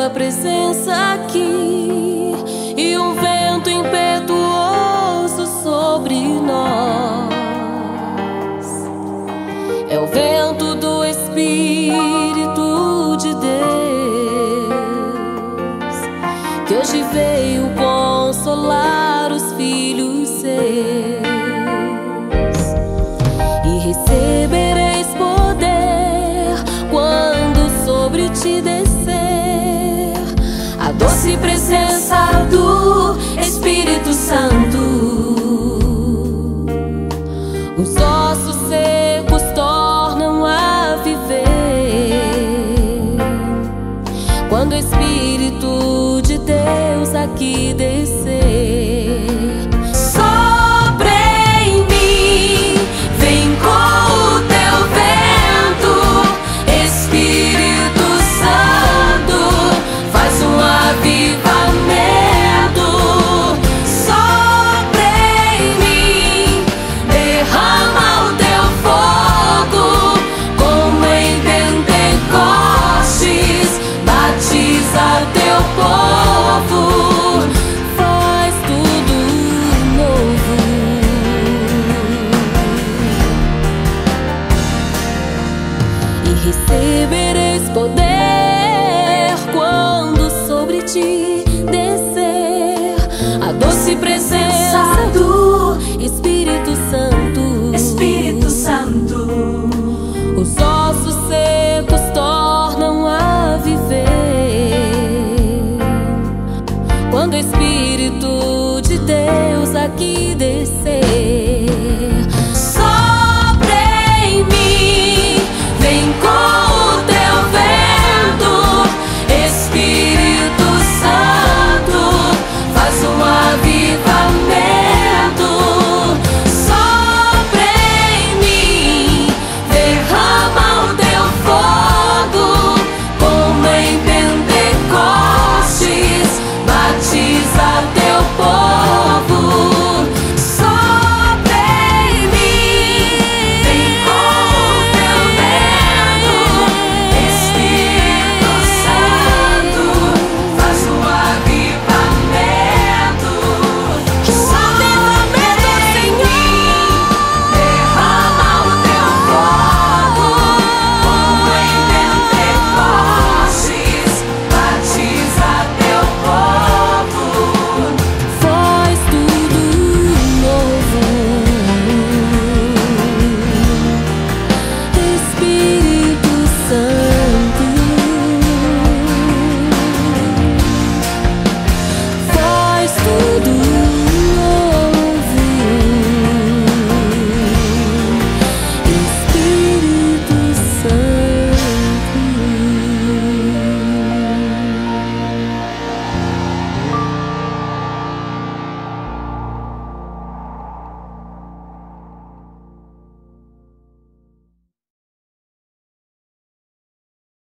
tua presença aqui e um vento impetuoso sobre nós. É o vento do Espírito de Deus que hoje veio consolar os filhos seus. E recebereis poder quando sobre ti descer a doce presença do Espírito Santo. Os ossos secos tornam a viver quando o Espírito de Deus aqui descer. Sopra em mim, vem com o teu vento, Espírito Santo, faz um avivamento. Sopra em mim, derrama o teu fogo, como em Pentecostes, batiza teu povo, faz tudo novo. E recebereis poder quando sobre ti